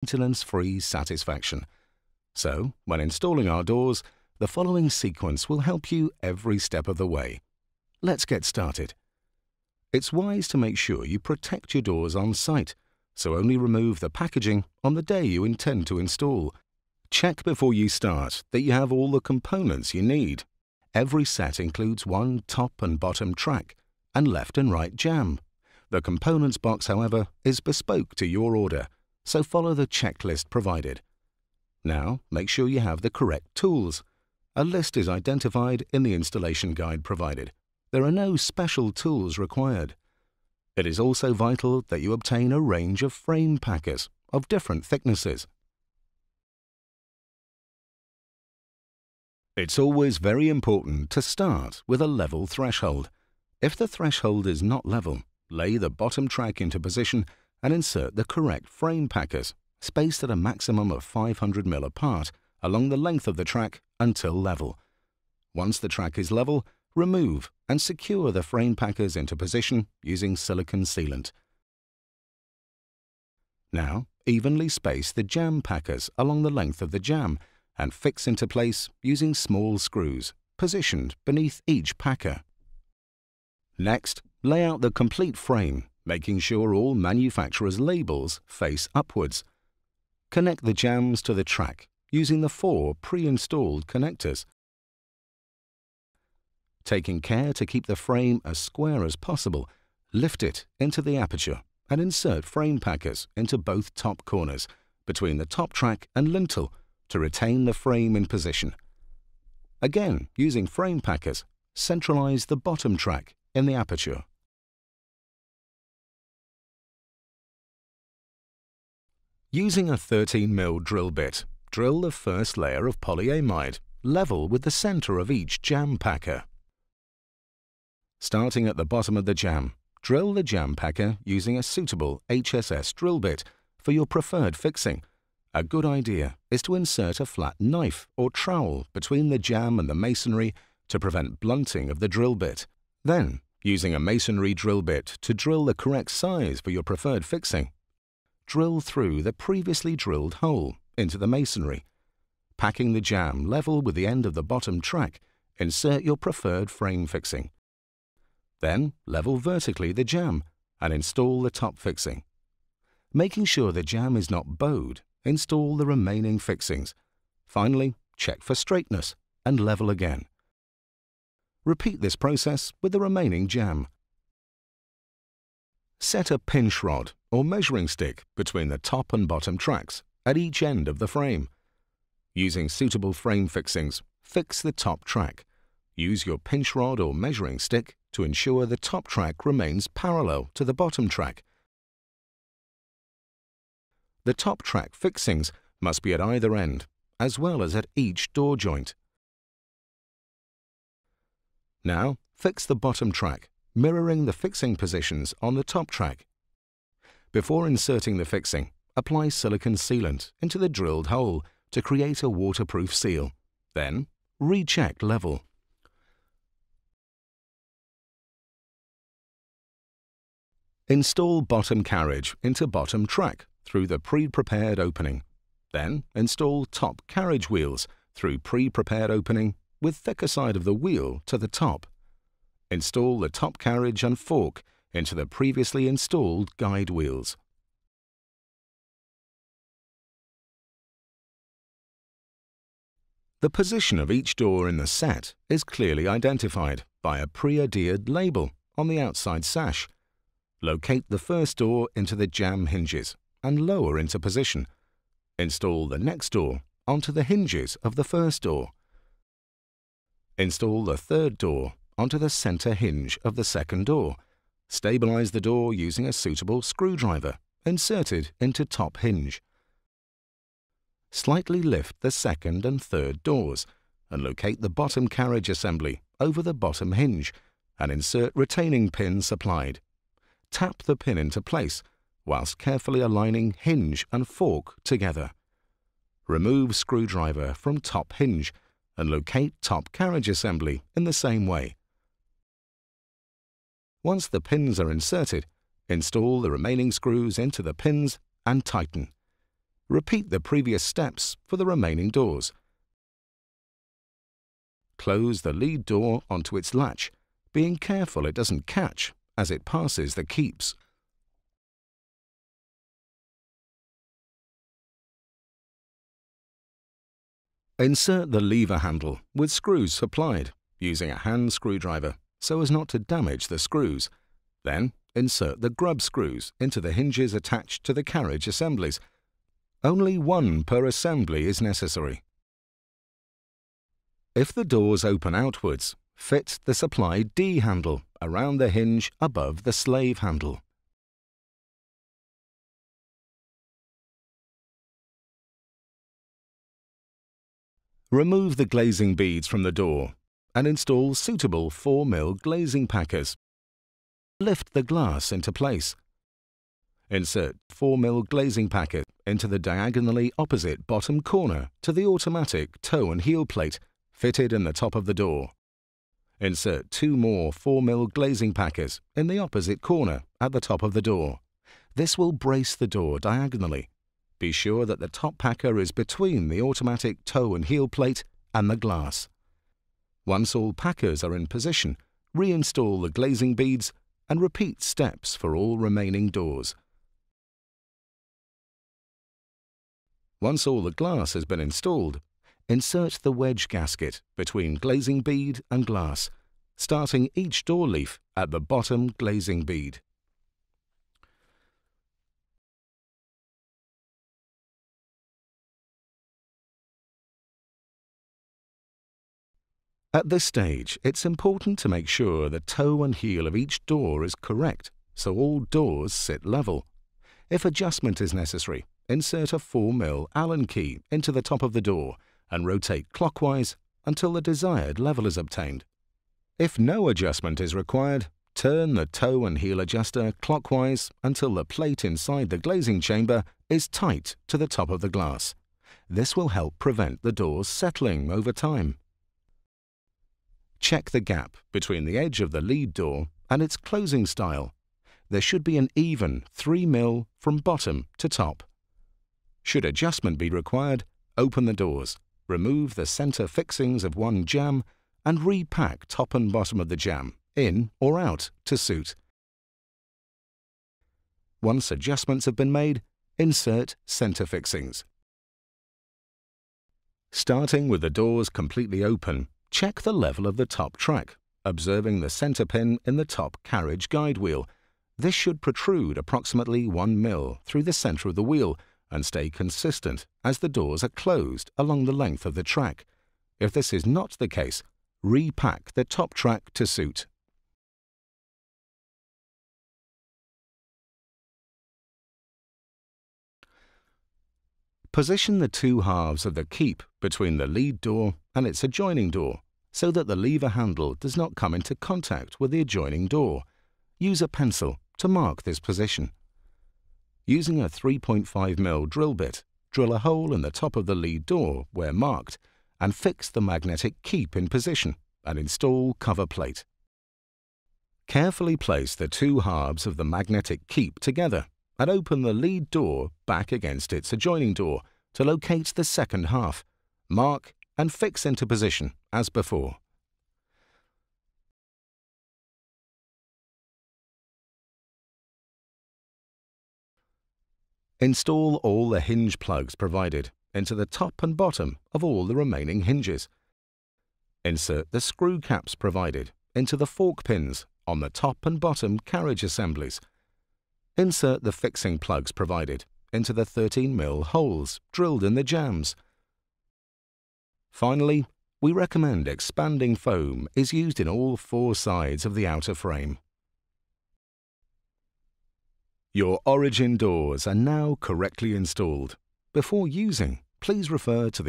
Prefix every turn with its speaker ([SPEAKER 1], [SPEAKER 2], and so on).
[SPEAKER 1] maintenance-free satisfaction. So, when installing our doors, the following sequence will help you every step of the way. Let's get started. It's wise to make sure you protect your doors on site, so only remove the packaging on the day you intend to install. Check before you start that you have all the components you need. Every set includes one top and bottom track and left and right jamb. The components box, however, is bespoke to your order, so follow the checklist provided. Now, make sure you have the correct tools. A list is identified in the installation guide provided. There are no special tools required. It is also vital that you obtain a range of frame packers of different thicknesses. It's always very important to start with a level threshold. If the threshold is not level, lay the bottom track into position and insert the correct frame packers, spaced at a maximum of 500 mm apart along the length of the track until level. Once the track is level, remove and secure the frame packers into position using silicone sealant. Now, evenly space the jamb packers along the length of the jamb and fix into place using small screws positioned beneath each packer. Next, lay out the complete frame, making sure all manufacturer's labels face upwards. Connect the jambs to the track using the 4 pre-installed connectors. Taking care to keep the frame as square as possible, lift it into the aperture and insert frame packers into both top corners between the top track and lintel to retain the frame in position. Again, using frame packers, centralize the bottom track in the aperture. Using a 13mm drill bit, drill the first layer of polyamide level with the center of each jamb packer. Starting at the bottom of the jamb, drill the jamb packer using a suitable HSS drill bit for your preferred fixing. A good idea is to insert a flat knife or trowel between the jamb and the masonry to prevent blunting of the drill bit. Then, using a masonry drill bit to drill the correct size for your preferred fixing, drill through the previously drilled hole into the masonry. Packing the jamb level with the end of the bottom track, insert your preferred frame fixing. Then, level vertically the jamb and install the top fixing. Making sure the jamb is not bowed, install the remaining fixings. Finally, check for straightness and level again. Repeat this process with the remaining jamb. Set a pinch rod or measuring stick between the top and bottom tracks at each end of the frame. Using suitable frame fixings, fix the top track. Use your pinch rod or measuring stick to ensure the top track remains parallel to the bottom track. The top track fixings must be at either end, as well as at each door joint. Now, fix the bottom track, mirroring the fixing positions on the top track. Before inserting the fixing, apply silicone sealant into the drilled hole to create a waterproof seal. Then, recheck level. Install bottom carriage into bottom track through the pre-prepared opening. Then, install top carriage wheels through pre-prepared opening with thicker side of the wheel to the top. Install the top carriage and fork into the previously installed guide wheels. The position of each door in the set is clearly identified by a pre-adhered label on the outside sash. Locate the first door into the jamb hinges and lower into position. Install the next door onto the hinges of the first door. Install the third door onto the center hinge of the second door. Stabilize the door using a suitable screwdriver inserted into top hinge. Slightly lift the second and third doors and locate the bottom carriage assembly over the bottom hinge and insert retaining pin supplied. Tap the pin into place whilst carefully aligning hinge and fork together. Remove screwdriver from top hinge and locate top carriage assembly in the same way. Once the pins are inserted, install the remaining screws into the pins and tighten. Repeat the previous steps for the remaining doors. Close the lead door onto its latch, being careful it doesn't catch as it passes the keeps. Insert the lever handle with screws supplied, using a hand screwdriver so as not to damage the screws. Then, insert the grub screws into the hinges attached to the carriage assemblies. Only one per assembly is necessary. If the doors open outwards, fit the supplied D handle around the hinge above the slave handle. Remove the glazing beads from the door and install suitable 4mm glazing packers. Lift the glass into place. Insert 4mm glazing packet into the diagonally opposite bottom corner to the automatic toe and heel plate fitted in the top of the door. Insert 2 more 4mm glazing packers in the opposite corner at the top of the door. This will brace the door diagonally. Be sure that the top packer is between the automatic toe and heel plate and the glass. Once all packers are in position, reinstall the glazing beads and repeat steps for all remaining doors. Once all the glass has been installed, insert the wedge gasket between glazing bead and glass, starting each door leaf at the bottom glazing bead. At this stage, it's important to make sure the toe and heel of each door is correct, so all doors sit level. If adjustment is necessary, insert a 4mm Allen key into the top of the door and rotate clockwise until the desired level is obtained. If no adjustment is required, turn the toe and heel adjuster clockwise until the plate inside the glazing chamber is tight to the top of the glass. This will help prevent the doors settling over time. Check the gap between the edge of the lead door and its closing style. There should be an even 3mm from bottom to top. Should adjustment be required, open the doors, remove the center fixings of one jamb, and repack top and bottom of the jamb, in or out, to suit. Once adjustments have been made, insert center fixings. Starting with the doors completely open, check the level of the top track, observing the center pin in the top carriage guide wheel. This should protrude approximately 1mm through the center of the wheel and stay consistent as the doors are closed along the length of the track. If this is not the case, repack the top track to suit. Position the two halves of the keep between the lead door and its adjoining door so that the lever handle does not come into contact with the adjoining door. Use a pencil to mark this position. Using a 3.5mm drill bit, drill a hole in the top of the lead door where marked and fix the magnetic keep in position and install cover plate. Carefully place the two halves of the magnetic keep together and open the lead door back against its adjoining door to locate the second half. Mark and fix into position as before. Install all the hinge plugs provided into the top and bottom of all the remaining hinges. Insert the screw caps provided into the fork pins on the top and bottom carriage assemblies. Insert the fixing plugs provided into the 13mm holes drilled in the jambs. Finally, we recommend expanding foam is used in all four sides of the outer frame. Your origin doors are now correctly installed. Before using, please refer to the